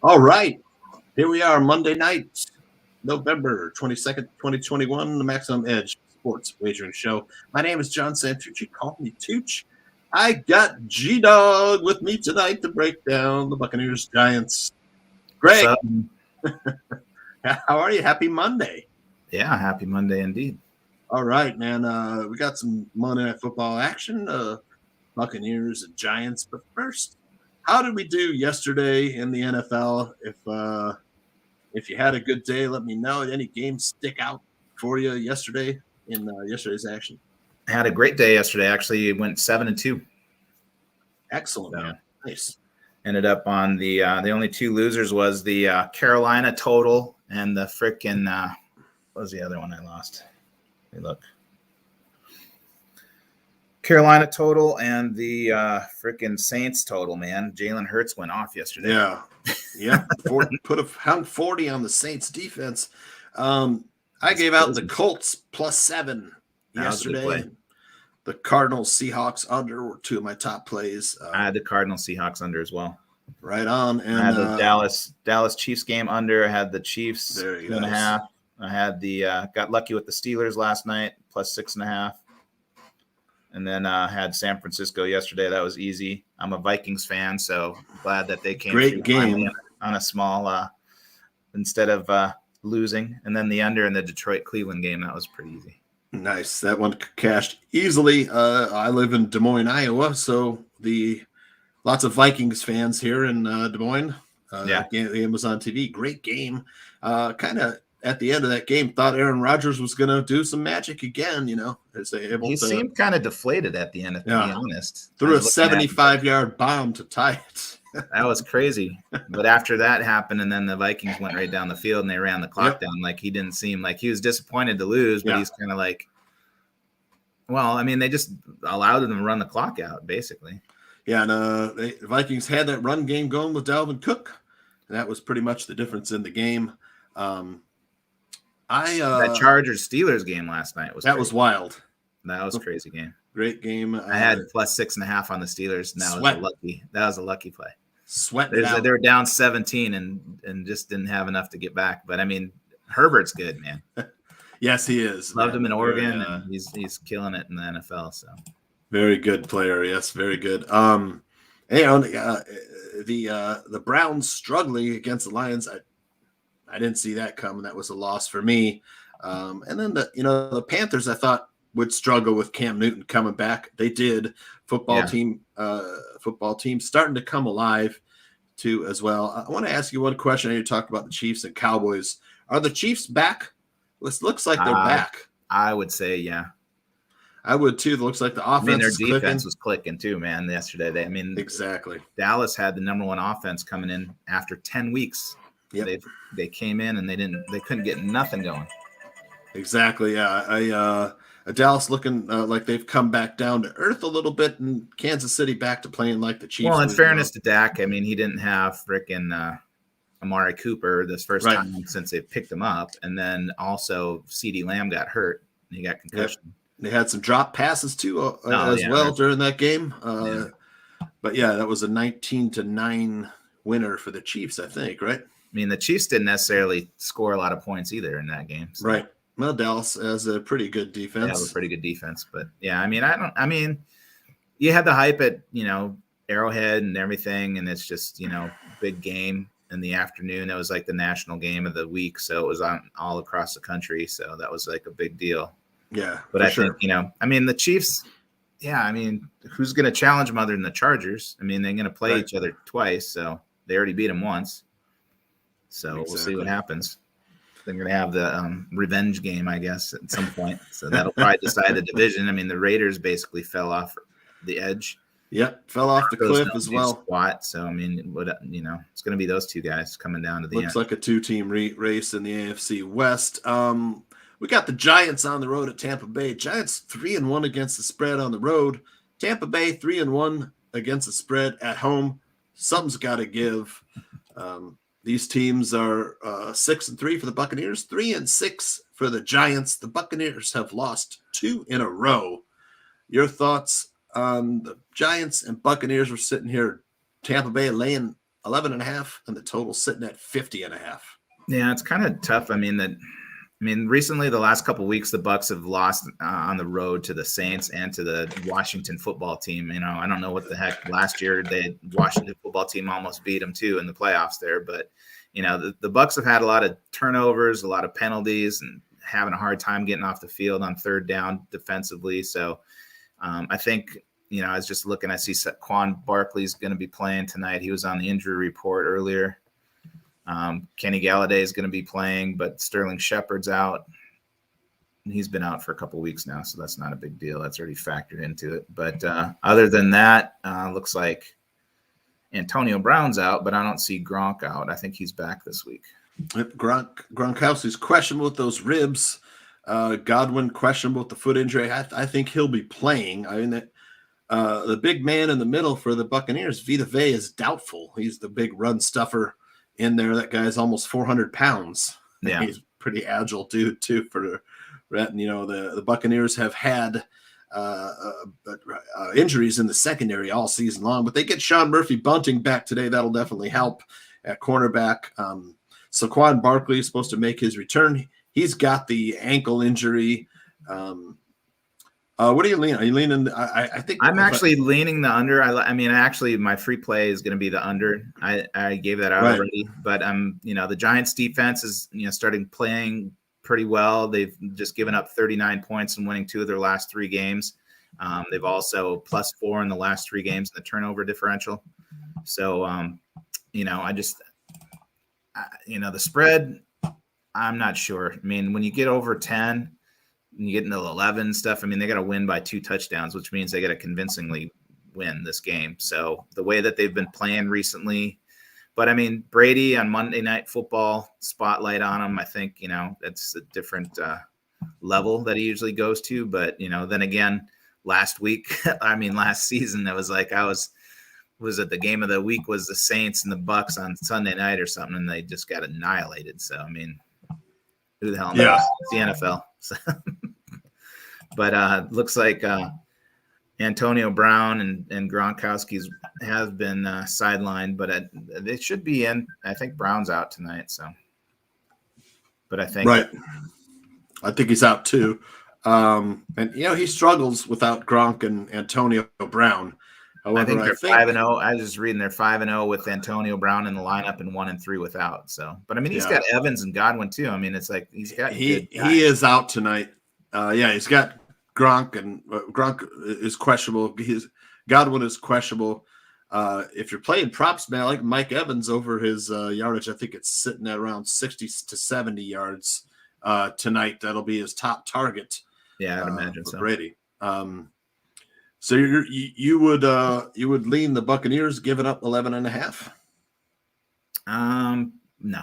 All right. Here we are, Monday night, November 22nd, 2021, the Maximum Edge Sports Wagering Show. My name is John Santucci. Call me Tooch. I got G-Dog with me tonight to break down the Buccaneers Giants. What's Greg, up? how are you? Happy Monday. Yeah, happy Monday indeed. All right, man. We got some Monday Night Football action, Buccaneers and Giants. But first, how did we do yesterday in the NFL? If you had a good day, let me know. Any games stick out for you yesterday in yesterday's action? I had a great day yesterday. Actually, it went 7-2. Excellent, So man. Nice. ended up on the only two losers was the Carolina total and the frickin' what was the other one I lost? Hey, look. Carolina total and the frickin' Saints total, man. Jalen Hurts went off yesterday. Yeah. Put a pound 40 on the Saints defense. I gave out the Colts +7 yesterday. The Cardinals Seahawks under were two of my top plays. I had the Cardinals Seahawks under as well. Right on. And I had the Dallas Chiefs game under. I had the Chiefs 2.5. I had the got lucky with the Steelers last night +6.5. And then had San Francisco yesterday. That was easy. I'm a Vikings fan, so glad that they came. Great game on a small instead of losing. And then the under in the Detroit-Cleveland game, that was pretty easy. Nice. That one cashed easily. I live in Des Moines, Iowa, so lots of Vikings fans here in Des Moines. Yeah, the game was on TV. Great game. Kind of at the end of that game, thought Aaron Rodgers was going to do some magic again. He seemed kind of deflated at the end, to be honest. Threw a 75-yard bomb to tie it. That was crazy. But after that happened, and then the Vikings went right down the field and they ran the clock down. Like, he didn't seem like he was disappointed to lose, but he's kind of like, well, I mean, they just allowed them to run the clock out, basically. Yeah, and the Vikings had that run game going with Dalvin Cook, and that was pretty much the difference in the game. That Chargers-Steelers game last night was wild. That was a crazy game. Great game. I had +6.5 on the Steelers, and that was a lucky play. They were down 17 and just didn't have enough to get back. But I mean, Herbert's good, man. Yes, he is. Loved him in Oregon, and he's killing it in the NFL. So very good player. Yes, very good. The Browns struggling against the Lions. I didn't see that coming. That was a loss for me. And then the Panthers, I thought, would struggle with Cam Newton coming back. They did. Football team starting to come alive too as well. I want to ask you one question. I know you talked about the Chiefs and Cowboys. Are the Chiefs back? It looks like they're back. I would say, yeah. I would too. It looks like the offense. Their defense was clicking too, man. Yesterday, exactly. Dallas had the number one offense coming in after 10 weeks. Yep. They came in and they couldn't get nothing going. Exactly. Yeah. Dallas looking like they've come back down to earth a little bit, and Kansas City back to playing like the Chiefs. Well, in fairness to Dak, I mean, he didn't have frickin' Amari Cooper this first time since they picked him up, and then also CeeDee Lamb got hurt and he got concussion. Yep. They had some drop passes too during that game. But that was a 19-9 winner for the Chiefs, I think, right? I mean, the Chiefs didn't necessarily score a lot of points either in that game. So. Right. Well, Dallas has a pretty good defense. They have a pretty good defense, but I mean, you had the hype at, Arrowhead and everything, and it's just, big game in the afternoon. It was like the national game of the week, so it was on all across the country. So that was like a big deal. Yeah. But I think, the Chiefs, who's going to challenge them other than the Chargers? I mean, they're going to play each other twice, so they already beat them once. So We'll see what happens. They're going to have the revenge game, I guess, at some point. So that'll probably decide the division. I mean, the Raiders basically fell off the edge. Yep, fell off the cliff as well. Squat. So, I mean, it's going to be those two guys coming down to the end. Looks like a two-team race in the AFC West. We got the Giants on the road at Tampa Bay. Giants 3-1 against the spread on the road. Tampa Bay 3-1 against the spread at home. Something's got to give. These teams are 6-3 for the Buccaneers, 3-6 for the Giants. The Buccaneers have lost 2 in a row. Your thoughts on the Giants and Buccaneers? We're sitting here, Tampa Bay laying 11.5, and the total sitting at 50.5. Yeah, it's kind of tough. I mean, recently the last couple of weeks, the Bucs have lost on the road to the Saints and to the Washington football team. I don't know what the heck. Last year, the Washington football team almost beat them too in the playoffs there. But the Bucs have had a lot of turnovers, a lot of penalties, and having a hard time getting off the field on third down defensively. So I think I was just looking. I see Saquon Barkley's going to be playing tonight. He was on the injury report earlier. Kenny Galladay is going to be playing, but Sterling Shepard's out. He's been out for a couple of weeks now, so that's not a big deal. That's already factored into it. But other than that, looks like Antonio Brown's out, but I don't see Gronk out. I think he's back this week. Gronkowski's questionable with those ribs. Godwin questionable with the foot injury. I think he'll be playing. I mean, the big man in the middle for the Buccaneers, Vita Vea, is doubtful. He's the big run stuffer in there. That guy's almost 400 pounds. Yeah, he's pretty agile dude too. For the Buccaneers have had injuries in the secondary all season long, but they get Sean Murphy-Bunting back today. That'll definitely help at cornerback. Saquon Barkley is supposed to make his return. He's got the ankle injury. What are you leaning? Are you leaning? I think I'm actually leaning the under. Actually, my free play is going to be the under. I gave that out already, but the Giants defense is starting playing pretty well. They've just given up 39 points and winning 2 of their last 3 games. They've also +4 in the last 3 games in the turnover differential. So the spread, I'm not sure. When you get over 10. And you get into 11 stuff. They got to win by 2 touchdowns, which means they got to convincingly win this game. So the way that they've been playing recently, but Brady on Monday Night Football, spotlight on him. I think, that's a different level that he usually goes to. But, then again, last season, it was like was it the game of the week was the Saints and the Bucs on Sunday night or something, and they just got annihilated. So, who the hell knows? Yeah. It's the NFL. So, but looks like Antonio Brown and Gronkowski's have been sidelined, but they should be in. I think Brown's out tonight. So, but I think I think he's out too. And he struggles without Gronk and Antonio Brown. However, I think they're 5-0. I was just reading they're 5-0 with Antonio Brown in the lineup and 1-3 without. So, but he's got Evans and Godwin too. It's like he's got he is out tonight. He's got Gronk, and Gronk is questionable. Godwin is questionable. If you're playing props, man, I like Mike Evans over his yardage. I think it's sitting at around 60 to 70 yards tonight. That'll be his top target. Yeah, I'd imagine so. Brady. So you would lean the Buccaneers giving up 11.5? No.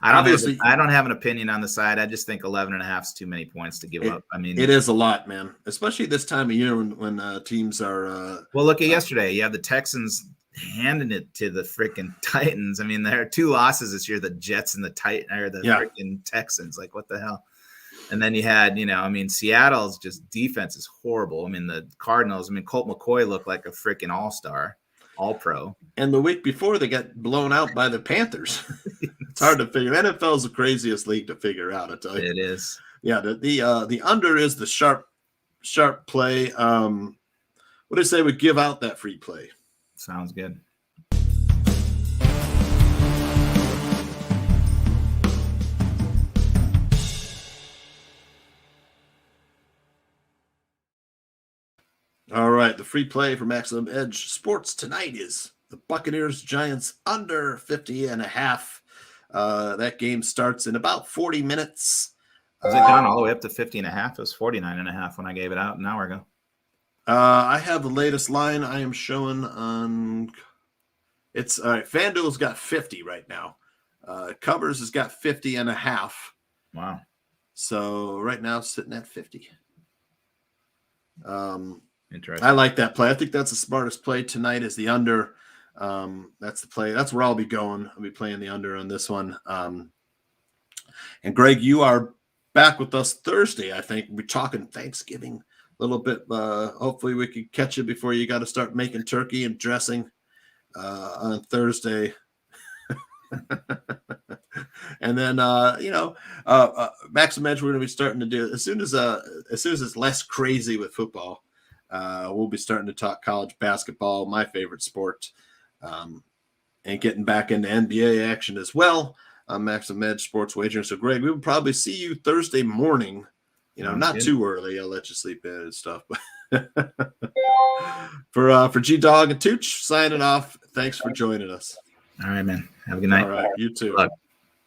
I don't have an opinion on the side. I just think 11.5 is too many points to give up. It is a lot, man, especially this time of year when teams are. Well, look at yesterday. You have the Texans handing it to the freaking Titans. There are 2 losses this year: the Jets and the freaking Texans. Like, what the hell? And then you had, Seattle's just defense is horrible. The Cardinals, Colt McCoy looked like a freaking all-star, all-pro. And the week before, they got blown out by the Panthers. It's hard to figure. NFL is the craziest league to figure out, I tell you. It is. Yeah, the under is the sharp play. What do you say we give out that free play? Sounds good. All right, the free play for Maximum Edge Sports tonight is the Buccaneers Giants under 50.5. That game starts in about 40 minutes. Has it gone all the way up to 50.5? It was 49.5 when I gave it out an hour ago. I have the latest line I am showing on. It's all right. FanDuel's got 50 right now. Covers has got 50.5. Wow. So right now it's sitting at 50. Interesting. I like that play. I think that's the smartest play tonight is the under. That's the play. That's where I'll be going. I'll be playing the under on this one. And Greg, you are back with us Thursday, I think. We're talking Thanksgiving little bit. Hopefully we can catch you before you got to start making turkey and dressing on Thursday. And then Max and Edge, we're going to be starting to do as soon as it's less crazy with football. We'll be starting to talk college basketball, my favorite sport, and getting back into NBA action as well. Max and Med Sports Wagering. So, Greg, we will probably see you Thursday morning. Not too early. I'll let you sleep in and stuff. But for G-Dog and Tooch, signing off. Thanks for joining us. All right, man. Have a good night. All right, you too. Good luck.